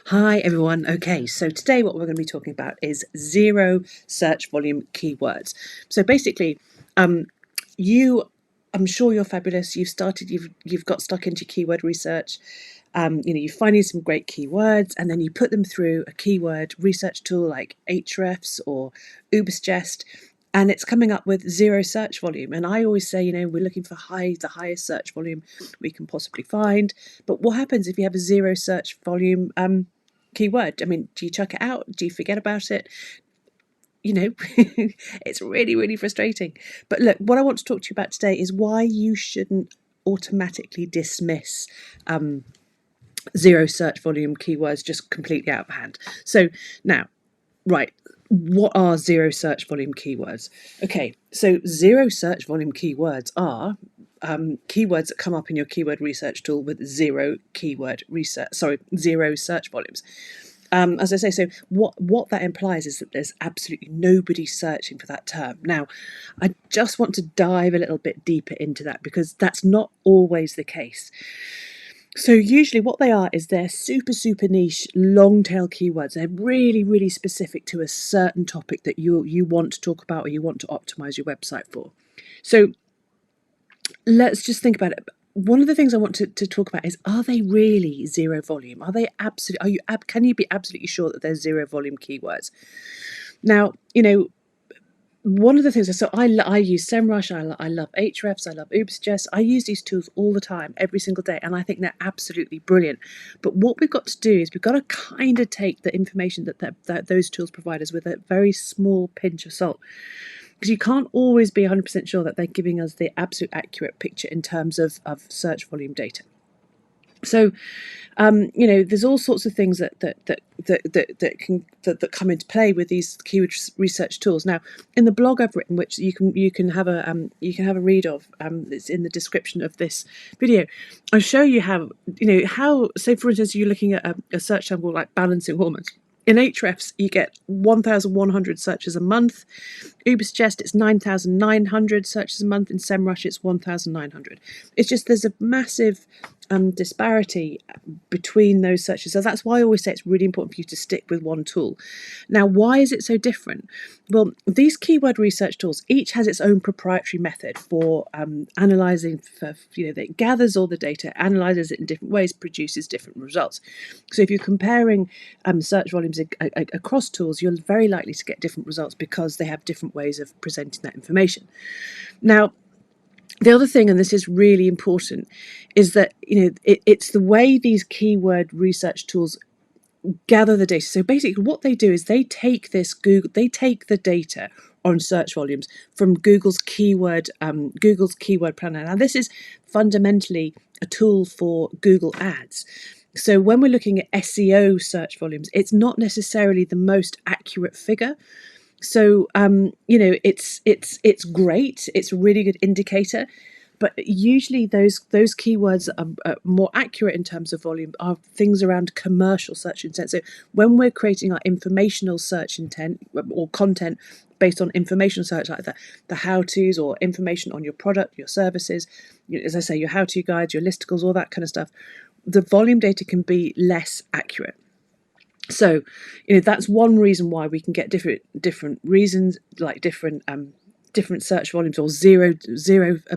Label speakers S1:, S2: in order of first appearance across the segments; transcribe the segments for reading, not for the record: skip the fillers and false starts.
S1: Hi everyone. Okay, so today what we're going to be talking about is zero search volume keywords. So basically, um, you, I'm sure you're fabulous. You've got stuck into keyword research. You're finding some great keywords, and then you put them through a keyword research tool like Ahrefs or Ubersuggest, and it's coming up with zero search volume. And I always say, we're looking for the highest search volume we can possibly find. But what happens if you have a zero search volume keyword? I mean, do you chuck it out? Do you forget about it? It's really, really frustrating. But look, what I want to talk to you about today is why you shouldn't automatically dismiss zero search volume keywords just completely out of hand. So now, right, what are zero search volume keywords? Okay, so zero search volume keywords are keywords that come up in your keyword research tool with zero search volumes. As I say, so what that implies is that there's absolutely nobody searching for that term. Now, I just want to dive a little bit deeper into that because that's not always the case. So usually what they are is they're super, super niche, long tail keywords. They're really, really specific to a certain topic that you want to talk about or you want to optimize your website for. So let's just think about it. One of the things I want to talk about is, are they really zero volume? Are they absolutely, can you be absolutely sure that they're zero volume keywords? Now, one of the things, so I use SEMrush, I love Ahrefs, I love Ubersuggest. I use these tools all the time, every single day, and I think they're absolutely brilliant. But what we've got to do is we've got to kind of take the information that those tools provide us with a very small pinch of salt. Because you can't always be 100% sure that they're giving us the absolute accurate picture in terms of search volume data. So, there's all sorts of things that come into play with these keyword research tools. Now, in the blog I've written, which you can have a read of, it's in the description of this video. I'll show you how say for instance you're looking at a search term called like balancing hormones. In Ahrefs, you get 1,100 searches a month. Ubersuggest, it's 9,900 searches a month. In SEMrush, it's 1,900. It's just there's a massive disparity between those searches. So that's why I always say it's really important for you to stick with one tool. Now, why is it so different? Well, these keyword research tools each has its own proprietary method for analysing. It gathers all the data, analyses it in different ways, produces different results. So if you're comparing search volumes across tools, you're very likely to get different results because they have different ways of presenting that information. Now, the other thing, and this is really important, is that it's the way these keyword research tools gather the data. So basically, what they do is they take the data on search volumes from Google's keyword planner. Now, this is fundamentally a tool for Google Ads. So when we're looking at SEO search volumes, it's not necessarily the most accurate figure. So it's great. It's a really good indicator. But usually those keywords are more accurate in terms of volume are things around commercial search intent. So when we're creating our informational search intent or content based on informational search, like the how-tos or information on your product, your services, as I say, your how-to guides, your listicles, all that kind of stuff, the volume data can be less accurate. So, that's one reason why we can get different reasons, like different search volumes or zero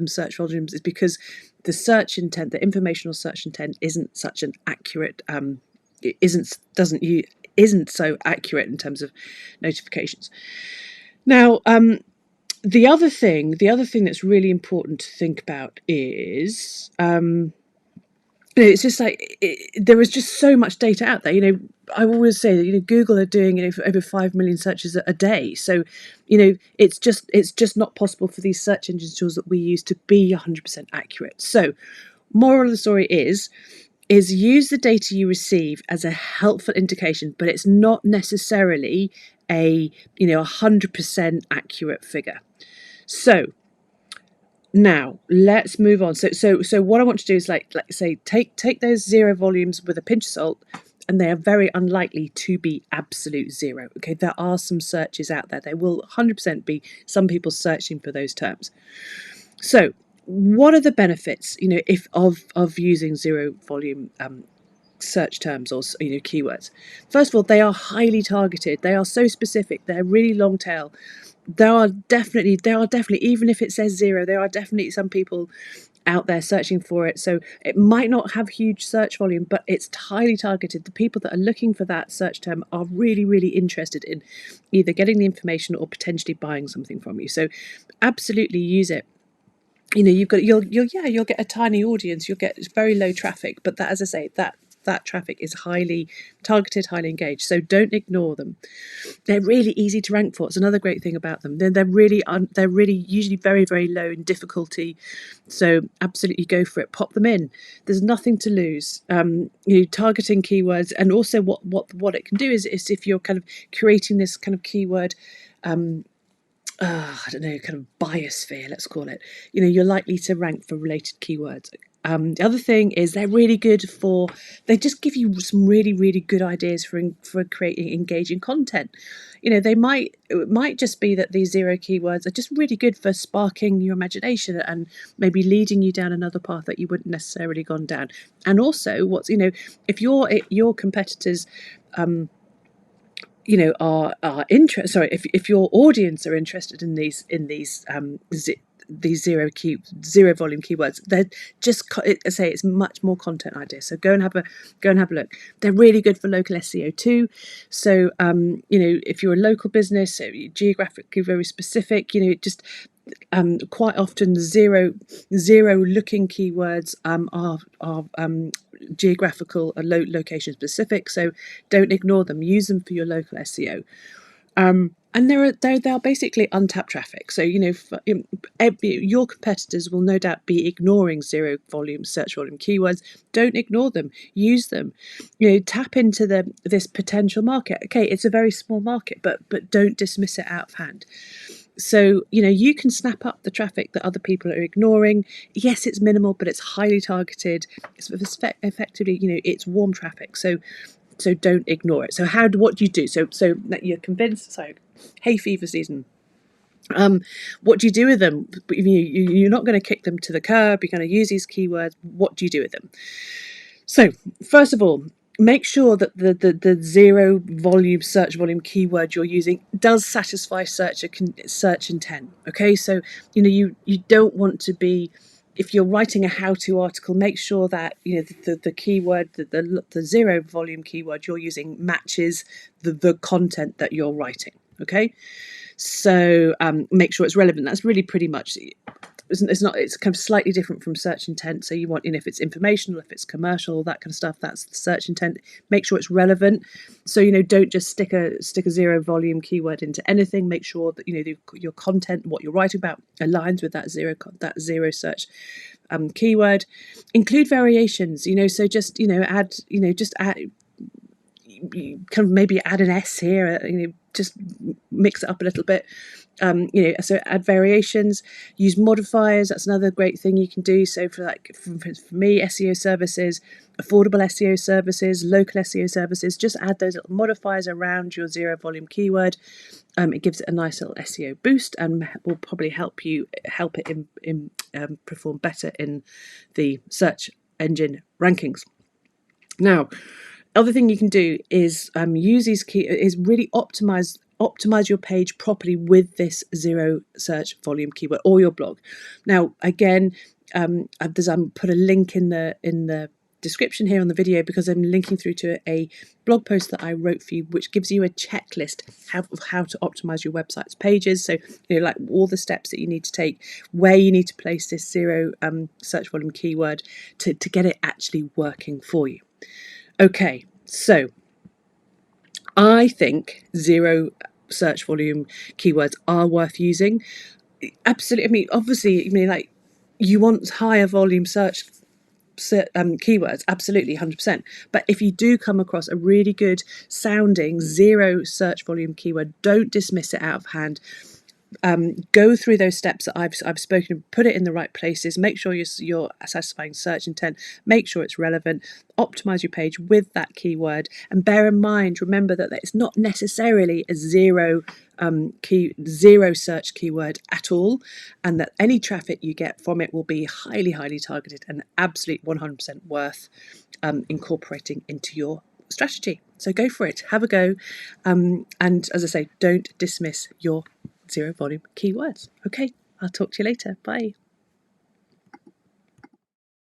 S1: search volumes, is because the search intent, the informational search intent, isn't such an accurate, isn't so accurate in terms of notifications. Now, the other thing that's really important to think about is. It's just like there is just so much data out there. I always say that Google are doing over 5 million searches a day. So it's just not possible for these search engine tools that we use to be 100% accurate. So moral of the story is use the data you receive as a helpful indication, but it's not necessarily a 100% accurate figure. So now let's move on. So what I want to do is like say take those zero volumes with a pinch of salt, and they are very unlikely to be absolute zero. Okay, there are some searches out there. There will 100% be some people searching for those terms. So what are the benefits, if of using zero volume search terms or keywords. First of all, they are highly targeted. They are so specific. They're really long tail. There are definitely, even if it says zero, there are definitely some people out there searching for it. So it might not have huge search volume, but it's highly targeted. The people that are looking for that search term are really, really interested in either getting the information or potentially buying something from you. So absolutely use it. You've got you'll get a tiny audience, you'll get very low traffic, but that, as I say, that traffic is highly targeted, highly engaged. So don't ignore them. They're really easy to rank for. It's another great thing about them. They're really usually very, very low in difficulty. So absolutely go for it. Pop them in. There's nothing to lose. Targeting keywords, and also what it can do is if you're kind of creating this kind of keyword, I don't know, kind of biosphere, let's call it. You're likely to rank for related keywords. The other thing is they're really good they just give you some really, really good ideas for creating engaging content. It might just be that these zero keywords are just really good for sparking your imagination and maybe leading you down another path that you wouldn't necessarily gone down. And also, if your competitors are interested. Sorry, if your audience are interested in these zero volume keywords, they're just say it's much more content ideas. So go and have a look. They're really good for local SEO too. So if you're a local business, so geographically very specific, just quite often zero looking keywords are geographical or location specific, so don't ignore them. Use them for your local SEO. And they're basically untapped traffic. So your competitors will no doubt be ignoring zero volume search volume keywords. Don't ignore them. Use them. Tap into this potential market. Okay, it's a very small market, but don't dismiss it out of hand. So, you can snap up the traffic that other people are ignoring. Yes, it's minimal, but it's highly targeted. It's effectively, it's warm traffic. So don't ignore it. So what do you do? So you're convinced, so hay fever season. What do you do with them? You're not going to kick them to the curb. You're going to use these keywords. What do you do with them? So first of all, make sure that the zero volume search volume keyword you're using does satisfy search intent. Okay, so you don't want to be, if you're writing a how-to article, make sure that the keyword, the zero volume keyword you're using matches the content that you're writing. Okay, so make sure it's relevant. That's really pretty much. It's kind of slightly different from search intent. So you want, if it's informational, if it's commercial, that kind of stuff, that's the search intent. Make sure it's relevant. So don't just stick a zero volume keyword into anything. Make sure that your content, what you're writing about, aligns with that zero search keyword. Include variations. So just add kind of maybe add an S here. Just mix it up a little bit. So add variations, use modifiers. That's another great thing you can do. So for me, SEO services, affordable SEO services, local SEO services, just add those little modifiers around your zero volume keyword. It gives it a nice little SEO boost and will probably help it perform better in the search engine rankings. Now, other thing you can do is use these is really optimize your page properly with this zero search volume keyword or your blog. Now, again, I've put a link in the description here on the video because I'm linking through to a blog post that I wrote for you, which gives you a checklist of how to optimize your website's pages. So like all the steps that you need to take, where you need to place this zero search volume keyword to get it actually working for you. Okay, so I think zero search volume keywords are worth using. Absolutely. Obviously, like you want higher volume search keywords, absolutely 100%. But if you do come across a really good sounding zero search volume keyword, don't dismiss it out of hand. Go through those steps that I've spoken, put it in the right places, make sure you're satisfying search intent, make sure it's relevant, optimize your page with that keyword, and bear in mind, remember that it's not necessarily a zero search keyword at all, and that any traffic you get from it will be highly targeted and absolute 100% worth incorporating into your strategy. So go for it, have a go, and as I say, don't dismiss your zero volume keywords. Okay, I'll talk to you later. Bye.